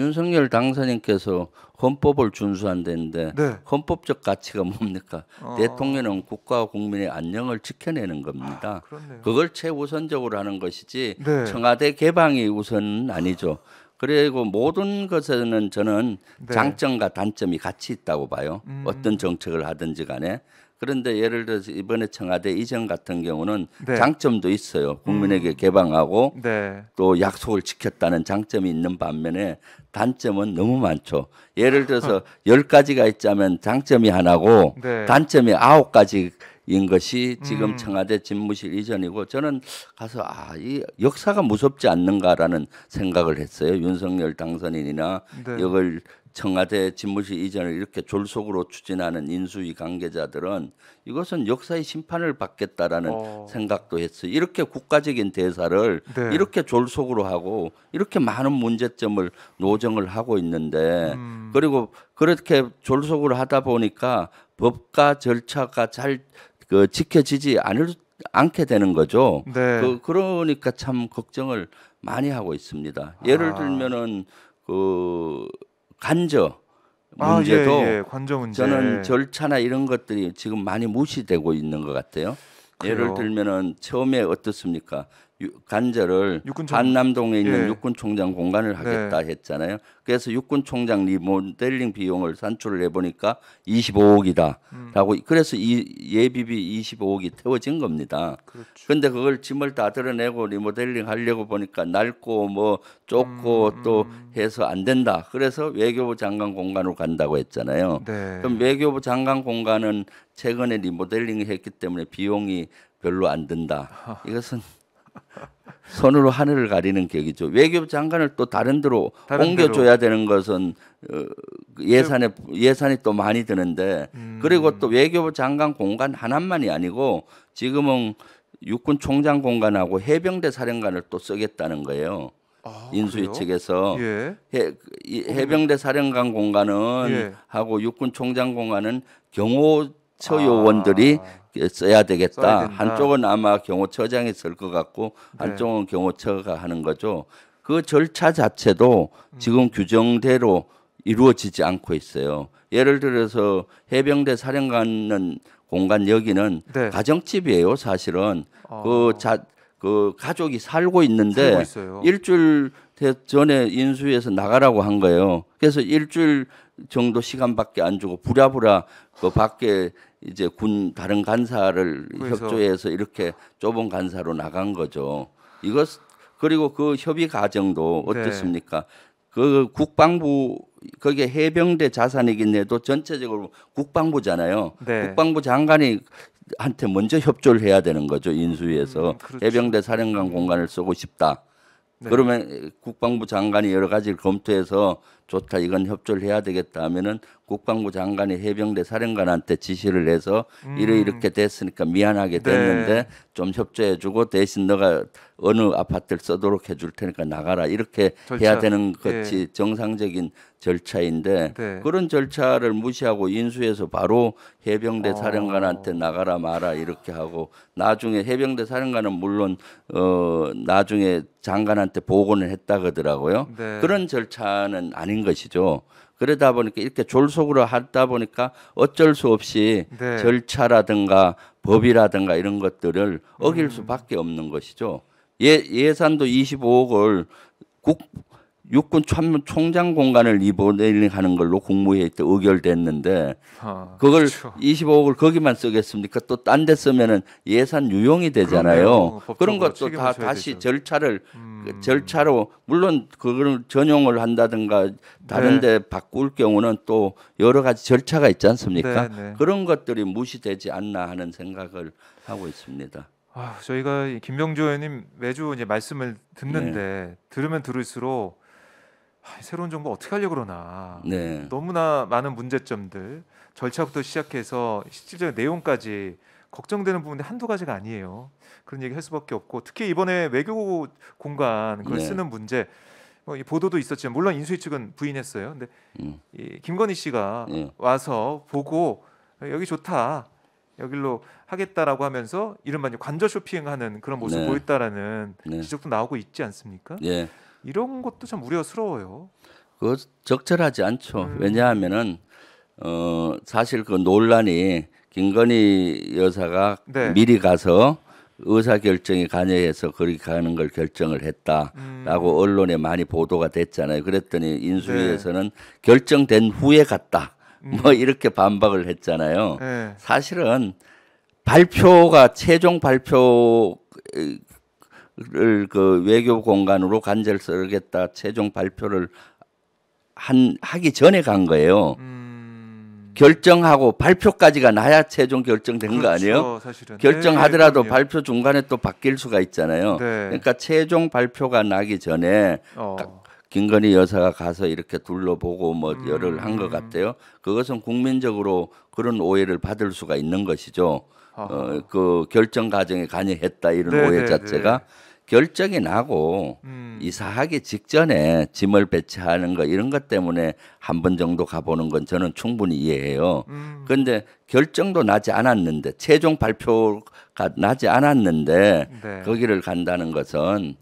윤석열 당선인께서 헌법을 준수한다는데 네. 헌법적 가치가 뭡니까? 어, 대통령은 국가와 국민의 안녕을 지켜내는 겁니다. 그렇네요. 그걸 최우선적으로 하는 것이지 네. 청와대 개방이 우선은 아니죠. 그리고 모든 것에는 저는 네. 장점과 단점이 같이 있다고 봐요. 어떤 정책을 하든지 간에. 그런데 예를 들어서 이번에 청와대 이전 같은 경우는 네. 장점도 있어요. 국민에게 개방하고 네. 또 약속을 지켰다는 장점이 있는 반면에 단점은 너무 많죠. 예를 들어서 10가지가 있자면 장점이 하나고 네. 단점이 9가지인 것이 지금 청와대 집무실 이전이고 저는 가서 이 역사가 무섭지 않는가라는 생각을 했어요. 윤석열 당선인이나 네. 이걸 청와대 집무실 이전을 이렇게 졸속으로 추진하는 인수위 관계자들은 이것은 역사의 심판을 받겠다라는 생각도 했어요. 이렇게 국가적인 대사를 네. 이렇게 졸속으로 하고 이렇게 많은 문제점을 노정을 하고 있는데 그리고 그렇게 졸속으로 하다 보니까 법과 절차가 잘 지켜지지 않게 되는 거죠. 네. 그러니까 참 걱정을 많이 하고 있습니다. 예를 들면은 관저 예, 문제도 예. 관저 문제. 저는 절차나 이런 것들이 지금 많이 무시되고 있는 것 같아요. 예를 그래요. 들면은 처음에 어떻습니까? 관저를 육군청 한남동에 있는 예. 육군총장 공간을 네. 하겠다 했잖아요. 그래서 육군총장 리모델링 비용을 산출을 해보니까 25억이다라고 그래서 이 예비비 25억이 태워진 겁니다. 그렇죠. 근데 그걸 짐을 다 드러내고 리모델링 하려고 보니까 낡고 뭐 좁고 또 해서 안 된다. 그래서 외교부 장관 공간으로 간다고 했잖아요. 네. 그럼 외교부 장관 공간은 최근에 리모델링을 했기 때문에 비용이 별로 안 든다. 이것은 손으로 하늘을 가리는 격이죠. 외교부 장관을 또 다른 데로 옮겨줘야 되는 것은 예산이 또 많이 드는데 그리고 또 외교부 장관 공간 하나만이 아니고 지금은 육군 총장 공간하고 해병대 사령관을 또 쓰겠다는 거예요. 인수위 그래요? 측에서 예. 해병대 사령관 공간은 예. 하고 육군 총장 공간은 경호처 요원들이 써야 되겠다. 써야 된다. 한쪽은 아마 경호처장이 쓸 것 같고 한쪽은 경호처가 하는 거죠. 그 절차 자체도 지금 규정대로 이루어지지 않고 있어요. 예를 들어서 해병대 사령관은 공간 여기는 네. 가정집이에요. 사실은 그 가족이 살고 있는데 살고 있어요. 일주일 전에 인수위에서 나가라고 한 거예요. 그래서 일주일 정도 시간밖에 안 주고 부랴부랴 그 밖에 이제 군 다른 간사를 협조해서 이렇게 좁은 간사로 나간 거죠. 그리고 그 협의 과정도 어떻습니까? 그 국방부 그게 해병대 자산이긴 해도 전체적으로 국방부잖아요. 네. 국방부 장관이 한테 먼저 협조를 해야 되는 거죠. 인수위에서 그렇죠. 해병대 사령관 공간을 쓰고 싶다. 네. 그러면 국방부 장관이 여러 가지를 검토해서 좋다 이건 협조를 해야 되겠다 하면은 국방부 장관이 해병대 사령관한테 지시를 해서 이렇게 됐으니까 미안하게 됐는데 네. 좀 협조해주고 대신 너가 어느 아파트를 쓰도록 해줄 테니까 나가라 이렇게 절차. 해야 되는 것이 정상적인 절차인데 네. 그런 절차를 무시하고 인수해서 바로 해병대 사령관한테 나가라 마라 이렇게 하고 나중에 해병대 사령관은 물론 나중에 장관한테 보고는 했다 그러더라고요. 네. 그런 절차는 아닌 것이죠. 그러다 보니까 이렇게 졸속으로 하다 보니까 어쩔 수 없이 네. 절차라든가 법이라든가 이런 것들을 어길 수밖에 없는 것이죠. 예산도 25억을 육군 참모총장 공간을 리모델링하는 걸로 국무회의 때 의결됐는데 그걸 그렇죠. 25억을 거기만 쓰겠습니까? 또 딴 데 쓰면은 예산 유용이 되잖아요. 그런 것도 다 다시 절차로 물론 그걸 전용을 한다든가 다른 데 바꿀 경우는 또 여러 가지 절차가 있지 않습니까? 네. 그런 것들이 무시되지 않나 하는 생각을 하고 있습니다. 저희가 김병조 의원님 매주 이제 말씀을 듣는데 들으면 들을수록 새로운 정부 어떻게 하려고 그러나 너무나 많은 문제점들 절차부터 시작해서 실질적인 내용까지 걱정되는 부분이 한두 가지가 아니에요. 그런 얘기 할 수밖에 없고 특히 이번에 외교 공간 그걸 쓰는 문제 이 보도도 있었지만 물론 인수위 측은 부인했어요. 근데 이 김건희 씨가 와서 보고 여기 좋다. 여기로 하겠다라고 하면서 이른바 관저 쇼핑하는 그런 모습을 보였다라는 지적도 나오고 있지 않습니까? 이런 것도 참 우려스러워요. 그 적절하지 않죠. 왜냐하면은 사실 그 논란이 김건희 여사가 네. 미리 가서 의사 결정에 관여해서 그렇게 가는 걸 결정을 했다라고 언론에 많이 보도가 됐잖아요. 그랬더니 인수위에서는 네. 결정된 후에 갔다. 뭐 이렇게 반박을 했잖아요. 네. 사실은 발표가 최종 발표를 그 외교 공간으로 간절 쓰겠다 최종 발표를 하기 전에 간 거예요. 결정하고 발표까지가 나야 최종 결정된 그렇죠, 거 아니에요? 사실은. 결정하더라도 네, 발표 중간에 또 바뀔 수가 있잖아요. 네. 그러니까 최종 발표가 나기 전에 김건희 여사가 가서 이렇게 둘러보고 뭐 열을 한 것 같아요. 그것은 국민적으로 그런 오해를 받을 수가 있는 것이죠. 그 결정 과정에 관여했다 이런 네, 오해 네, 자체가 네. 결정이 나고 이사하기 직전에 짐을 배치하는 거 이런 것 때문에 한 번 정도 가보는 건 저는 충분히 이해해요. 그런데 결정도 나지 않았는데 최종 발표가 나지 않았는데 네. 거기를 간다는 것은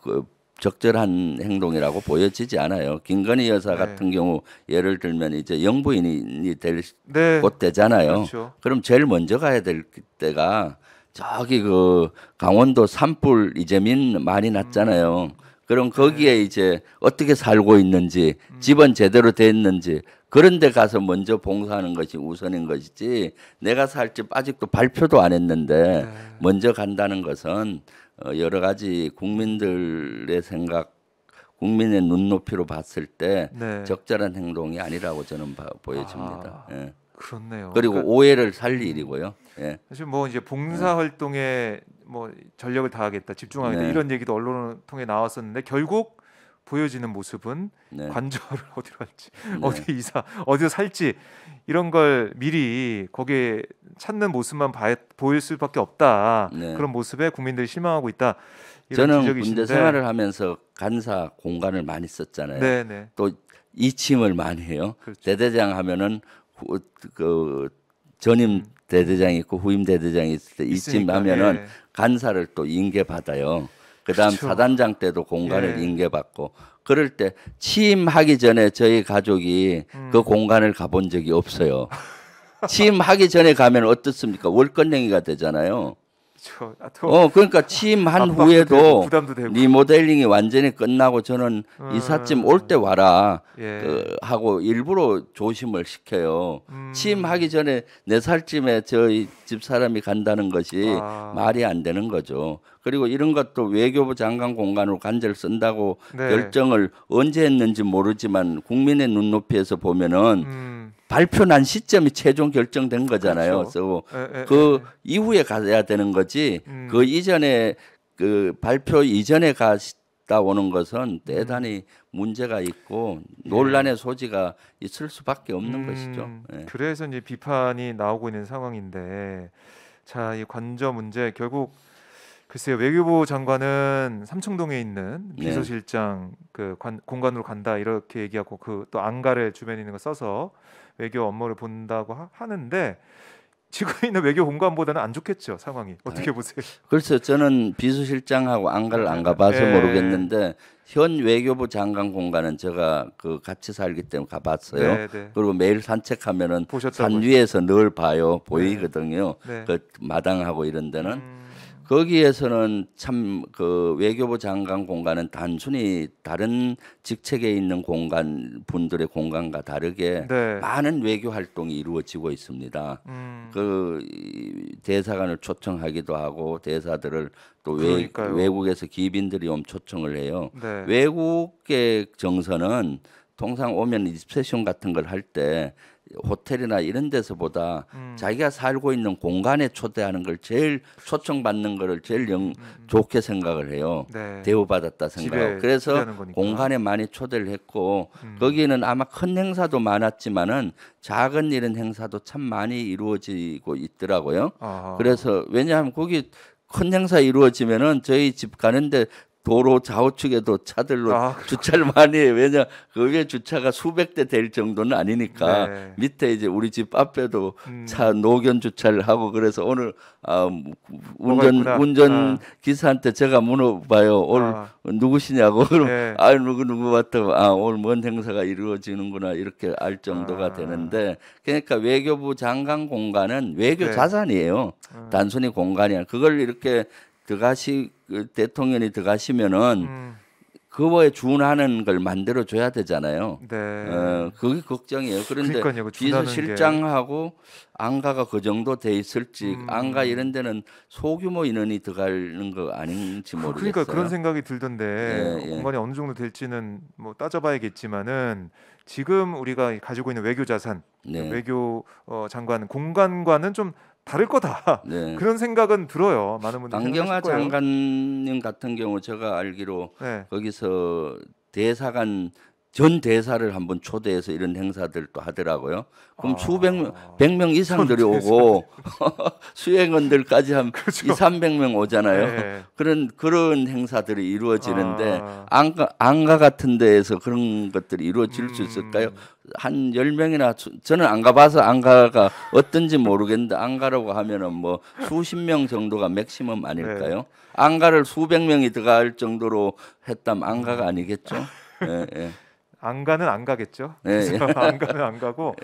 그 적절한 행동이라고 보여지지 않아요. 김건희 여사 네. 같은 경우 예를 들면 이제 영부인이 될 네. 곧 되잖아요. 그렇죠. 그럼 제일 먼저 가야 될 때가 저기 그 강원도 산불 이재민 많이 났잖아요. 그럼 거기에 이제 어떻게 살고 있는지 집은 제대로 됐는지 그런 데 가서 먼저 봉사하는 것이 우선인 것이지 내가 살 집 아직도 발표도 안 했는데 먼저 간다는 것은 여러 가지 국민들의 생각 국민의 눈높이로 봤을 때 적절한 행동이 아니라고 저는 보여집니다. 예. 그렇네요. 그리고 그러니까, 오해를 살 일이고요. 예. 사실 뭐 이제 봉사 활동에 뭐 전력을 다하겠다, 집중하겠다 네. 이런 얘기도 언론을 통해 나왔었는데 결국 보여지는 모습은 네. 관저를 어디로 할지, 어디 어디서 살지 이런 걸 미리 거기에 찾는 모습만 보일 수밖에 없다. 네. 그런 모습에 국민들이 실망하고 있다. 이런 저는 지적이신데. 군대 생활을 하면서 간사 공간을 많이 썼잖아요. 네네. 또 이침을 많이 해요. 그렇죠. 대대장 하면은 그 전임 대대장이 있고 후임 대대장이 있을 때 이침 하면은 예. 간사를 또 인계 받아요. 그다음 그렇죠. 사단장 때도 공간을 예. 인계 받고 그럴 때 취임하기 전에 저희 가족이 그 공간을 가본 적이 없어요. 취임하기 전에 가면 어떻습니까? 월권행위가 되잖아요. 그러니까 취임한 후에도 되고, 부담도 되고. 리모델링이 완전히 끝나고 저는 이삿짐 올 때 와라 예. 하고 일부러 조심을 시켜요. 취임하기 전에 4살쯤에 저희 집 사람이 간다는 것이 말이 안 되는 거죠. 그리고 이런 것도 외교부 장관 공간으로 간절 쓴다고 결정을 언제 했는지 모르지만 국민의 눈높이에서 보면은 발표 난 시점이 최종 결정된 거잖아요. 그렇죠. 그 이후에 가야 되는 거지. 그 이전에 그 발표 이전에 갔다 오는 것은 대단히 문제가 있고 논란의 소지가 있을 수밖에 없는 것이죠. 예. 그래서 이제 비판이 나오고 있는 상황인데, 자, 이 관저 문제 결국 글쎄요, 외교부 장관은 삼청동에 있는 비서실장 그 공간으로 간다 이렇게 얘기하고 그 또 안가를 주변에 있는 거 써서 외교 업무를 본다고 하는데 지금 있는 외교 공간보다는 안 좋겠죠, 상황이. 어떻게 보세요? 글쎄요, 저는 비서실장하고 안가를 안 가봐서 모르겠는데 현 외교부 장관 공간은 제가 그 같이 살기 때문에 가봤어요. 그리고 매일 산책하면은 산 위에서 늘 봐요, 보이거든요. 그 마당하고 이런 데는. 거기에서는 참 그 외교부 장관 공간은 단순히 다른 직책에 있는 공간 분들의 공간과 다르게 많은 외교 활동이 이루어지고 있습니다. 그 대사관을 초청하기도 하고 대사들을 또 외국에서 기빈들이 오면 초청을 해요. 외국의 정서는 통상 오면 리셉션 같은 걸 할 때 호텔이나 이런 데서보다 자기가 살고 있는 공간에 초대하는 걸 제일 초청받는 거를 제일 좋게 생각을 해요. 대우받았다 생각하고. 그래서 공간에 많이 초대를 했고 거기는 아마 큰 행사도 많았지만은 작은 이런 행사도 참 많이 이루어지고 있더라고요. 그래서 왜냐하면 거기 큰 행사 이루어지면은 저희 집 가는데 도로 좌우측에도 차들로 주차를 많이 해요. 왜냐 그 위에 주차가 수백 대 될 정도는 아니니까 네. 밑에 이제 우리 집 앞에도 차 노견 주차를 하고 그래서 오늘 운전 기사한테 제가 물어봐요. 오늘 누구시냐고. 그럼 네. 누구 왔다고 오늘 뭔 행사가 이루어지는구나 이렇게 알 정도가 되는데 그러니까 외교부 장관 공간은 외교 네. 자산이에요. 단순히 공간이 아니라 그걸 이렇게 대통령이 들어가시면은 그거에 준하는 걸 만들어 줘야 되잖아요. 네. 그게 걱정이에요. 그런데 그러니까요, 비서실장하고 안가가 그 정도 돼 있을지 안가 이런 데는 소규모 인원이 들어가는 거 아닌지 모르겠어요. 그러니까 그런 생각이 들던데 공간이 어느 정도 될지는 뭐 따져봐야겠지만은 지금 우리가 가지고 있는 외교 자산, 외교 장관 공간과는 좀 다를 거다. 그런 생각은 들어요. 많은 분들이 강경화 생각하실 거예요. 장관님 같은 경우 제가 알기로 거기서 대사관 전 대사를 한번 초대해서 이런 행사들도 하더라고요. 그럼 수백 명, 100명 이상들이 오고 수행원들까지 한 그렇죠. 200~300명 오잖아요. 그런 행사들이 이루어지는데 안가 같은 데에서 그런 것들이 이루어질 수 있을까요? 한 10명이나 저는 안 가봐서 안가가 어떤지 모르겠는데 안가라고 하면은 뭐 수십 명 정도가 맥시멈 아닐까요? 안가를 수백 명이 들어갈 정도로 했다면 안가가 아니겠죠? 안가는 안 가겠죠. 안가는 안 가고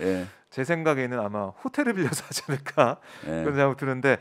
제 생각에는 아마 호텔을 빌려서 하지 않을까 그런 생각 드는데